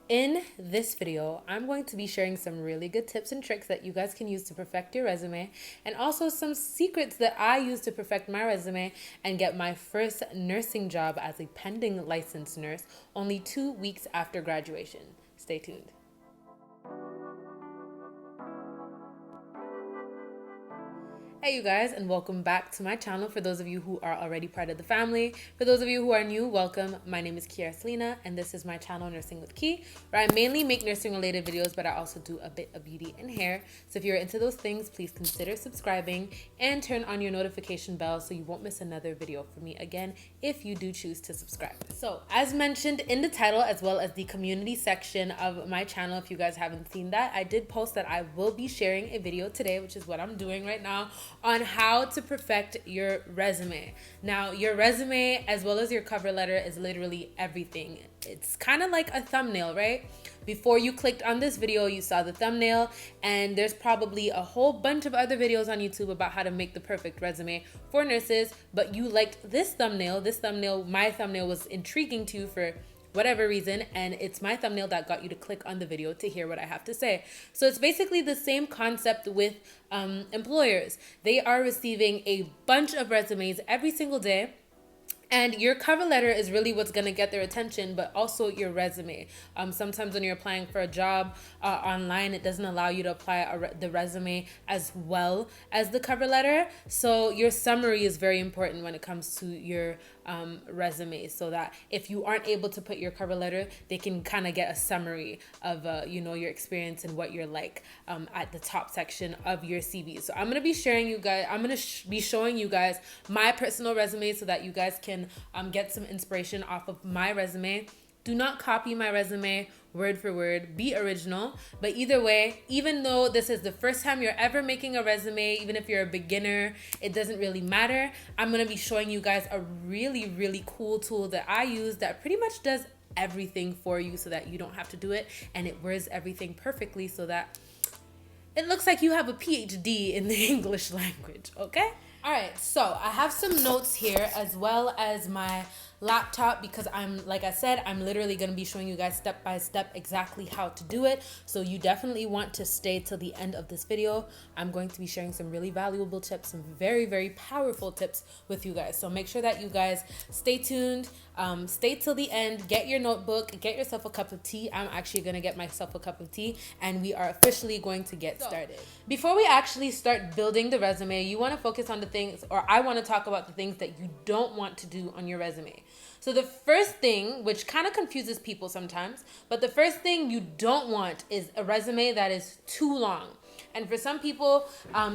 In this video, I'm going to be sharing some really good tips and tricks that you guys can use to perfect your resume, and also some secrets that I use to perfect my resume and get my first nursing job as a pending licensed nurse only 2 weeks after graduation. Stay tuned. Hey you guys, and welcome back to my channel. For those of you who are already part of the family, for those of you who are new, welcome. My name is Kiara Selena, and this is my channel Nursing with Key, where I mainly make nursing related videos, but I also do a bit of beauty and hair. So if you're into those things, please consider subscribing and turn on your notification bell so you won't miss another video from me again if you do choose to subscribe. So as mentioned in the title, as well as the community section of my channel, if you guys haven't seen that, I did post that I will be sharing a video today, which is what I'm doing right now, on how to perfect your resume. Now, your resume as well as your cover letter is literally everything. It's kind of like a thumbnail, right? Before you clicked on this video, you saw the thumbnail, and there's probably a whole bunch of other videos on YouTube about how to make the perfect resume for nurses, but you liked this thumbnail. My thumbnail was intriguing to you for whatever reason, and it's my thumbnail that got you to click on the video to hear what I have to say. So it's basically the same concept with employers. They are receiving a bunch of resumes every single day, and your cover letter is really what's going to get their attention, but also your resume. Sometimes when you're applying for a job online, it doesn't allow you to apply the resume as well as the cover letter. So your summary is very important when it comes to your resume, so that if you aren't able to put your cover letter, they can kind of get a summary of your experience and what you're like at the top section of your CV. So I'm going to be sharing you guys, I'm going to be showing you guys my personal resume so that you guys can get some inspiration off of my resume. Do not copy my resume word for word. Be original. But either way, even though this is the first time you're ever making a resume, even if you're a beginner, it doesn't really matter. I'm going to be showing you guys a really, really cool tool that I use that pretty much does everything for you so that you don't have to do it, and it words everything perfectly so that it looks like you have a PhD in the English language, okay? All right, so I have some notes here as well as my laptop, because like I said, I'm literally going to be showing you guys step by step exactly how to do it. So you definitely want to stay till the end of this video. I'm going to be sharing some really valuable tips, some very, very powerful tips with you guys. So make sure that you guys stay tuned, stay till the end, get your notebook, get yourself a cup of tea. I'm actually going to get myself a cup of tea, and we are officially going to get started. Before we actually start building the resume, you want to focus on the things, or I want to talk about the things that you don't want to do on your resume. So the first thing, which kind of confuses people sometimes, but the first thing you don't want is a resume that is too long. And for some people,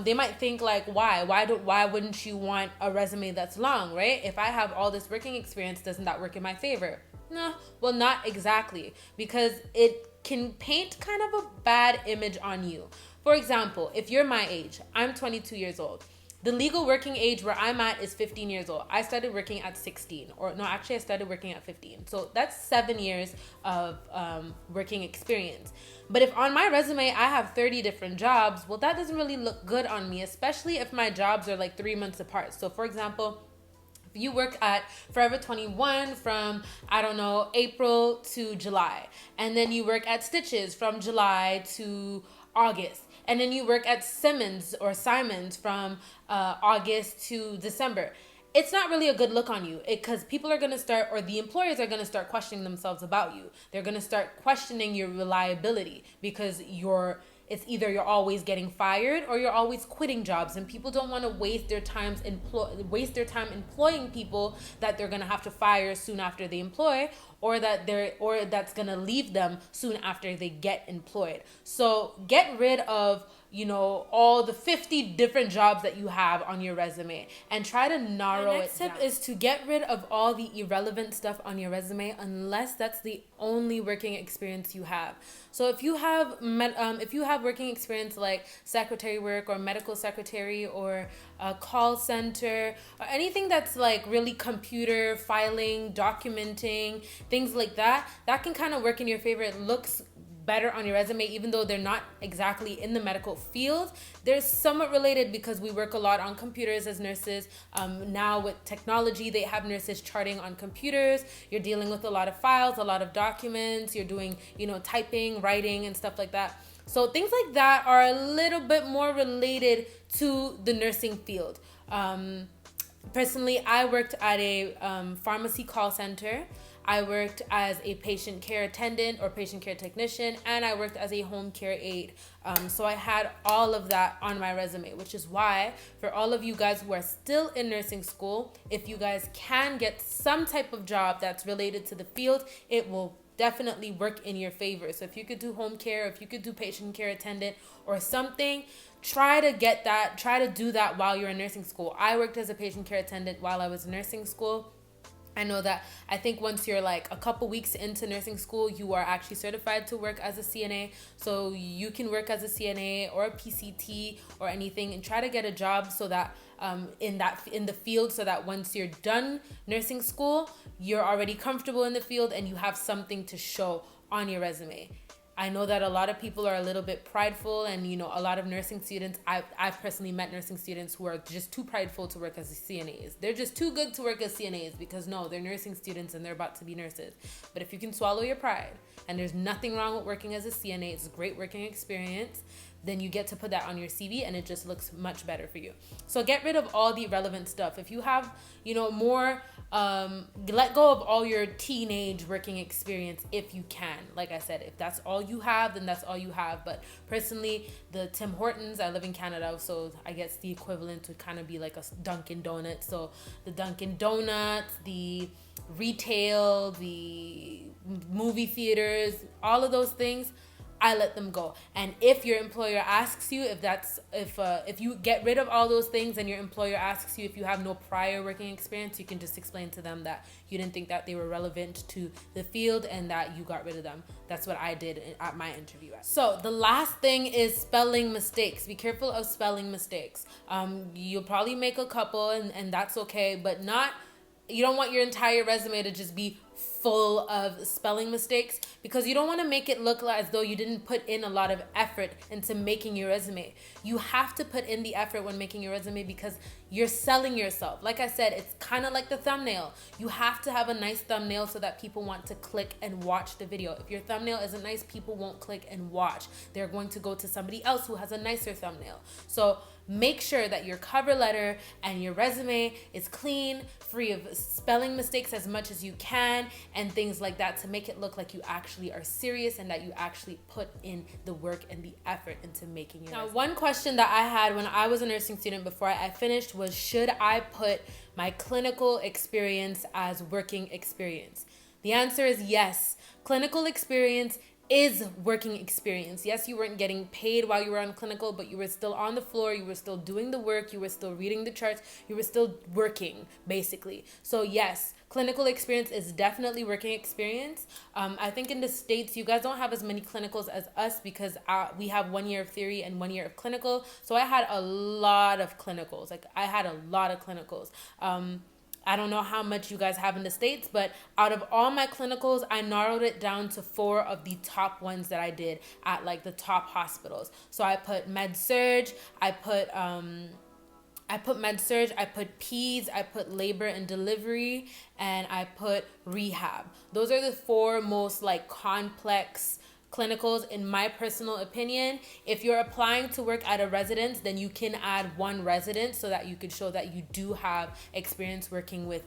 they might think like, why wouldn't you want a resume that's long, right? If I have all this working experience, doesn't that work in my favor? No, well, not exactly, because it can paint kind of a bad image on you. For example, if you're my age, I'm 22 years old. The legal working age where I'm at is 15 years old. I started working at 16, or no, actually I started working at 15. So that's 7 years of working experience. But if on my resume I have 30 different jobs, well, that doesn't really look good on me, especially if my jobs are like 3 months apart. So for example, if you work at Forever 21 from, I don't know, April to July, and then you work at Stitches from July to August, and then you work at Simons from August to December, it's not really a good look on you, because people are going to start, or the employers are going to start questioning themselves about you. They're going to start questioning your reliability, because it's either you're always getting fired or you're always quitting jobs, and people don't want to waste their time employing people that they're going to have to fire soon after they employ, or that's going to leave them soon after they get employed. So get rid of all the 50 different jobs that you have on your resume, and try to narrow it down. The next tip is to get rid of all the irrelevant stuff on your resume, unless that's the only working experience you have. So if you have working experience like secretary work, or medical secretary, or a call center, or anything that's like really computer filing, documenting, things like that, that can kind of work in your favor. It looks better on your resume, even though they're not exactly in the medical field. They're somewhat related because we work a lot on computers as nurses. Now with technology, they have nurses charting on computers. You're dealing with a lot of files, a lot of documents. You're doing, typing, writing, and stuff like that. So things like that are a little bit more related to the nursing field. Personally, I worked at a pharmacy call center. I worked as a patient care attendant or patient care technician, and I worked as a home care aide. So I had all of that on my resume, which is why for all of you guys who are still in nursing school, if you guys can get some type of job that's related to the field, it will definitely work in your favor. So if you could do home care, if you could do patient care attendant or something, try to do that while you're in nursing school. I worked as a patient care attendant while I was in nursing school. I think once you're like a couple weeks into nursing school, you are actually certified to work as a CNA. So you can work as a CNA or a PCT or anything, and try to get a job so that in the field, so that once you're done nursing school, you're already comfortable in the field and you have something to show on your resume. I know that a lot of people are a little bit prideful, and a lot of nursing students, I've personally met nursing students who are just too prideful to work as CNAs. They're just too good to work as CNAs because they're nursing students and they're about to be nurses. But if you can swallow your pride, and there's nothing wrong with working as a CNA, it's a great working experience, then you get to put that on your CV and it just looks much better for you. So get rid of all the irrelevant stuff. If you have, more, let go of all your teenage working experience if you can. Like I said, if that's all you have, then that's all you have. But personally, the Tim Hortons, I live in Canada, so I guess the equivalent would kind of be like a Dunkin' Donuts. So the Dunkin' Donuts, the retail, the movie theaters, all of those things, I let them go. And if your employer asks you if you get rid of all those things and your employer asks you if you have no prior working experience, you can just explain to them that you didn't think that they were relevant to the field and that you got rid of them. That's what I did at my interview. So the last thing is spelling mistakes. Be careful of spelling mistakes. You'll probably make a couple and that's okay, but you don't want your entire resume to just be full of spelling mistakes, because you don't want to make it look as though you didn't put in a lot of effort into making your resume. You have to put in the effort when making your resume because you're selling yourself. Like I said, it's kind of like the thumbnail. You have to have a nice thumbnail so that people want to click and watch the video. If your thumbnail isn't nice, people won't click and watch. They're going to go to somebody else who has a nicer thumbnail. So make sure that your cover letter and your resume is clean, free of spelling mistakes as much as you can, and things like that, to make it look like you actually are serious and that you actually put in the work and the effort into making your resume. One question that I had when I was a nursing student before I finished was, should I put my clinical experience as working experience? The answer is yes. Clinical experience is working experience. Yes, you weren't getting paid while you were on clinical, but you were still on the floor, you were still doing the work, you were still reading the charts, you were still working, basically. So yes, clinical experience is definitely working experience. I think in the States, you guys don't have as many clinicals as us because we have 1 year of theory and 1 year of clinical. So I had a lot of clinicals. I don't know how much you guys have in the States, but out of all my clinicals, I narrowed it down to 4 of the top ones that I did at like the top hospitals. So I put med surg, I put med surg, I put peds, I put labor and delivery, and I put rehab. Those are the 4 most like complex clinicals in my personal opinion. If you're applying to work at a residence, then you can add 1 resident so that you could show that you do have experience working with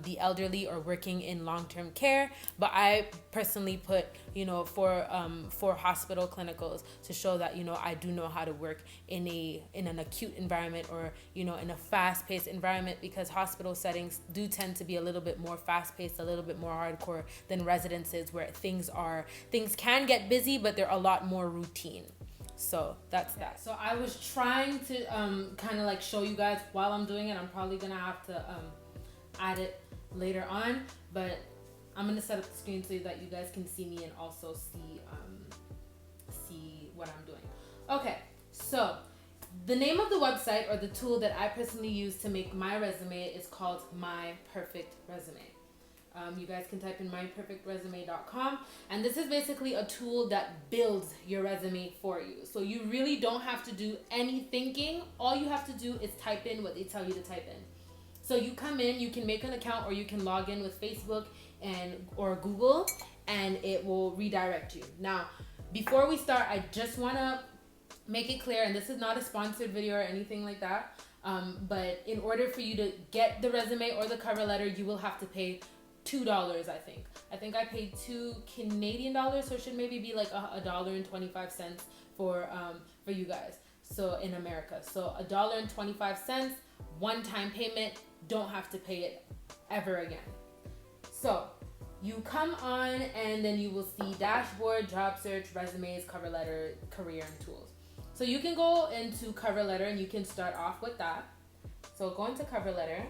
the elderly or working in long-term care. But I personally put for hospital clinicals to show that I do know how to work in an acute environment or in a fast-paced environment, because hospital settings do tend to be a little bit more fast-paced, a little bit more hardcore than residences, where things can get busy, but they're a lot more routine. So that's that. So I was trying to kind of like show you guys while I'm doing it. I'm probably gonna have to add it later on, but I'm gonna set up the screen so that you guys can see me and also see what I'm doing. Okay, so the name of the website or the tool that I personally use to make my resume is called My Perfect Resume. You guys can type in myperfectresume.com, and this is basically a tool that builds your resume for you. So you really don't have to do any thinking. All you have to do is type in what they tell you to type in. So you come in, you can make an account, or you can log in with Facebook or Google, and it will redirect you. Now, before we start, I just want to make it clear, and this is not a sponsored video or anything like that, but in order for you to get the resume or the cover letter, you will have to pay $2, I think. I think I paid $2 Canadian, so it should maybe be like $1.25 for you guys. So in America, so $1.25, one-time payment. Don't have to pay it ever again. So you come on, and then you will see dashboard, job search, resumes, cover letter, career, and tools. So you can go into cover letter, and you can start off with that. So go into cover letter.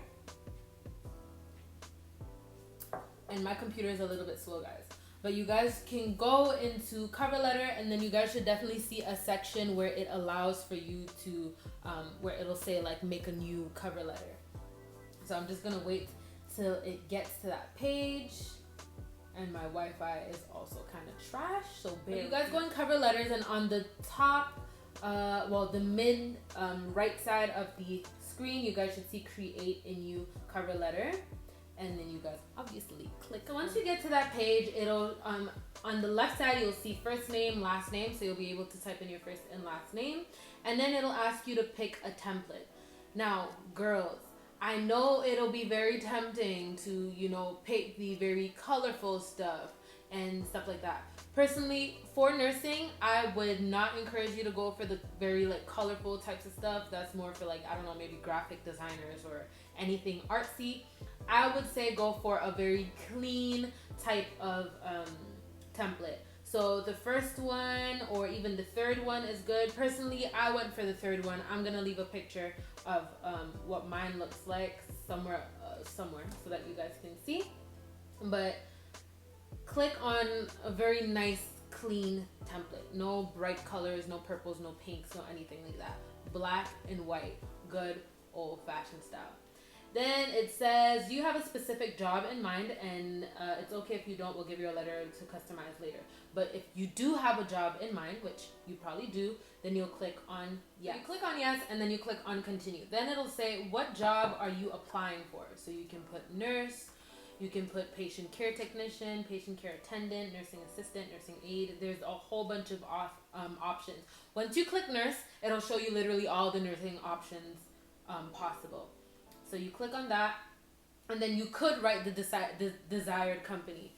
And my computer is a little bit slow, guys. But you guys can go into cover letter, and then you guys should definitely see a section where it allows for you to, where it'll say like make a new cover letter. So I'm just gonna wait till it gets to that page. And my Wi-Fi is also kind of trash, so you guys go in cover letters, and on the top, the mid right side of the screen, you guys should see create a new cover letter. And then you guys obviously click. So once you get to that page, it'll on the left side you'll see first name, last name, so you'll be able to type in your first and last name, and then it'll ask you to pick a template. Now, girls, I know it'll be very tempting to, pick the very colorful stuff and stuff like that. Personally, for nursing, I would not encourage you to go for the very like colorful types of stuff. That's more for like, I don't know, maybe graphic designers or anything artsy. I would say go for a very clean type of template. So the first one or even the third one is good. Personally, I went for the third one. I'm gonna leave a picture of what mine looks like somewhere so that you guys can see. But click on a very nice clean template. No bright colors, no purples, no pinks, no anything like that. Black and white, good old-fashioned style. Then it says you have a specific job in mind, and it's okay if you don't. We'll give you a letter to customize later. But if you do have a job in mind, which you probably do, then you'll click on yes. So you click on yes, and then you click on continue. Then it'll say what job are you applying for. So you can put nurse, you can put patient care technician, patient care attendant, nursing assistant, nursing aide. There's a whole bunch of options. Once you click nurse, it'll show you literally all the nursing options possible. So you click on that, and then you could write the desired company.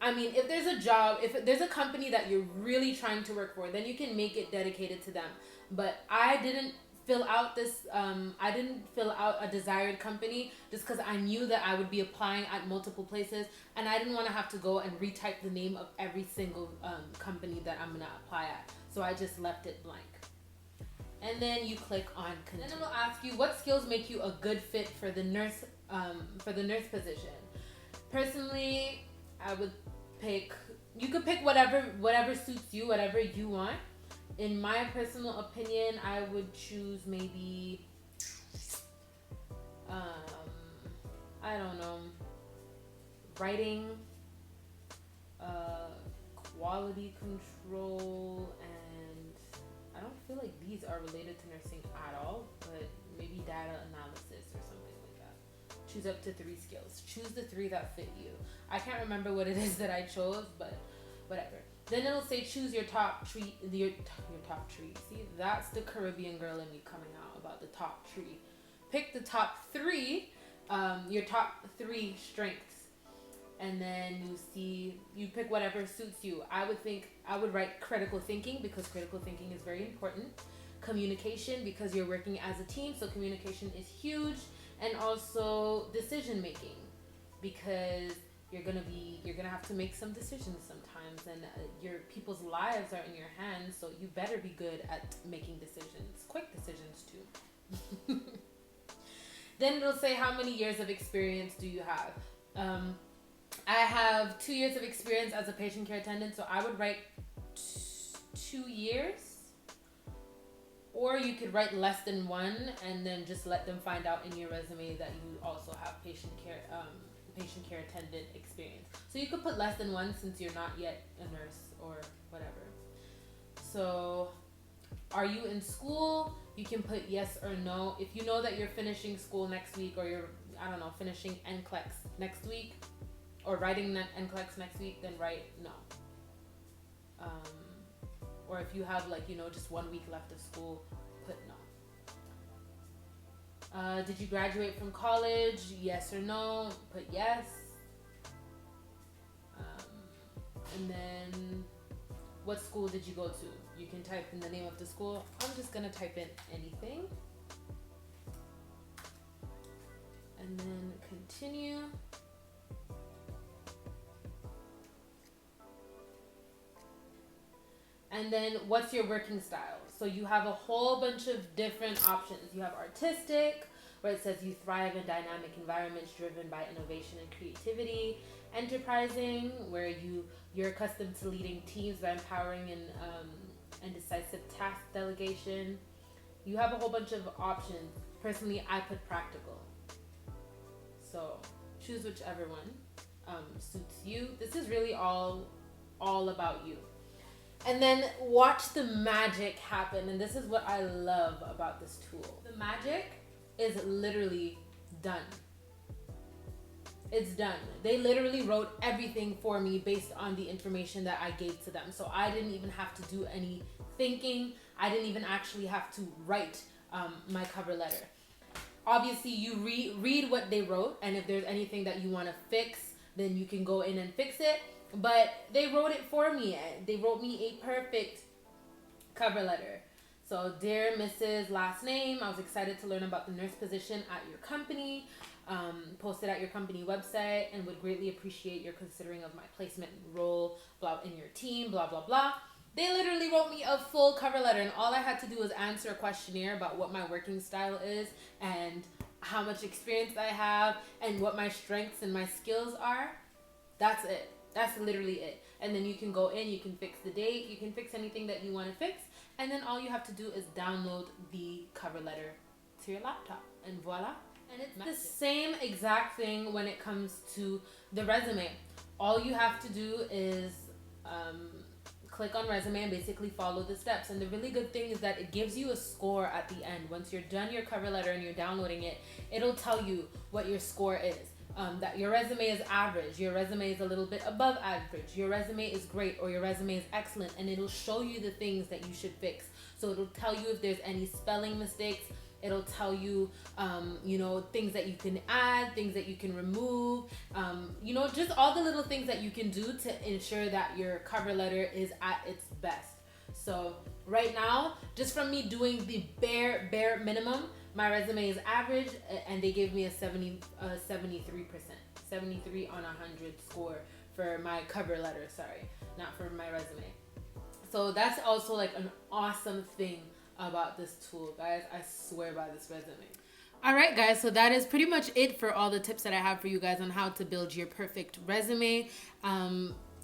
I mean, if there's a job, if there's a company that you're really trying to work for, then you can make it dedicated to them. But I didn't fill out a desired company just because I knew that I would be applying at multiple places, and I didn't want to have to go and retype the name of every single company that I'm going to apply at. So I just left it blank. And then you click on continue. Then it'll ask you what skills make you a good fit for the nurse position. Personally, I would pick. You could pick whatever suits you, whatever you want. In my personal opinion, I would choose maybe I don't know, writing, quality control, and I don't feel like these are related to nursing at all, but maybe data analysis or something like that. Choose up to 3 skills. Choose the 3 that fit you. I can't remember what it is that I chose, but whatever. Then it'll say choose your top tree. Your top tree. See, that's the Caribbean girl in me coming out about the top tree. Pick the top 3, your top 3 strengths. And then you pick whatever suits you. I would write critical thinking because critical thinking is very important. Communication because you're working as a team, so communication is huge. And also decision making because you're gonna have to make some decisions sometimes, and your people's lives are in your hands, so you better be good at making decisions, quick decisions too. Then it'll say how many years of experience do you have. I have 2 years of experience as a patient care attendant, so I would write 2 years. Or you could write less than 1 and then just let them find out in your resume that you also have patient patient care attendant experience. So you could put less than 1 since you're not yet a nurse or whatever. So are you in school? You can put yes or no. If you know that you're finishing school next week, or you're, I don't know, finishing NCLEX next week, or writing NCLEX next week, then write no. Or if you have, like, you know, just 1 week left of school, put no. Did you graduate from college? Yes or no? Put yes. And then what school did you go to? You can type in the name of the school. I'm just gonna type in anything. And then continue. And then what's your working style? So you have a whole bunch of different options. You have artistic, where it says you thrive in dynamic environments driven by innovation and creativity. Enterprising, where you're accustomed to leading teams by empowering and decisive task delegation. You have a whole bunch of options. Personally, I put practical. So choose whichever one suits you. This is really all about you. And then watch the magic happen. And this is what I love about this tool. The magic is literally done. It's done. They literally wrote everything for me based on the information that I gave to them. So I didn't even have to do any thinking. I didn't even actually have to write my cover letter. Obviously, you read what they wrote, and if there's anything that you want to fix, then you can go in and fix it. But they wrote it for me. They wrote me a perfect cover letter. So, dear Mrs. last name, I was excited to learn about the nurse position at your company, posted at your company website, and would greatly appreciate your considering of my placement role in your team, blah, blah, blah. They literally wrote me a full cover letter, and all I had to do was answer a questionnaire about what my working style is and how much experience I have and what my strengths and my skills are. That's it. That's literally it. And then you can go in, you can fix the date, you can fix anything that you want to fix, and then all you have to do is download the cover letter to your laptop, and voila. And it's the same exact thing when it comes to the resume. All you have to do is click on resume and basically follow the steps. And the really good thing is that it gives you a score at the end. Once you're done your cover letter and you're downloading it, it'll tell you what your score is. That your resume is average, your resume is a little bit above average, your resume is great, or your resume is excellent, and it'll show you the things that you should fix. So it'll tell you if there's any spelling mistakes. It'll tell you, things that you can add, things that you can remove, just all the little things that you can do to ensure that your cover letter is at its best. So right now, just from me doing the bare minimum, my resume is average, and they gave me a 73%, 73 on 100 score for my cover letter, not for my resume. So that's also like an awesome thing about this tool, guys. I swear by this resume. All right, guys, so that is pretty much it for all the tips that I have for you guys on how to build your perfect resume.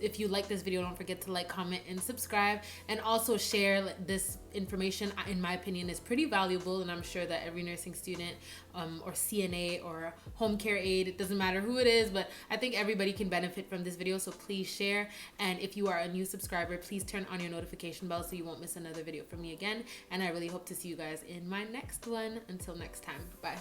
If you like this video, don't forget to like, comment, and subscribe, and also share this information. In my opinion, is pretty valuable, and I'm sure that every nursing student or CNA or home care aide, it doesn't matter who it is, but I think everybody can benefit from this video, so please share. And if you are a new subscriber, please turn on your notification bell so you won't miss another video from me again, and I really hope to see you guys in my next one. Until next time, bye.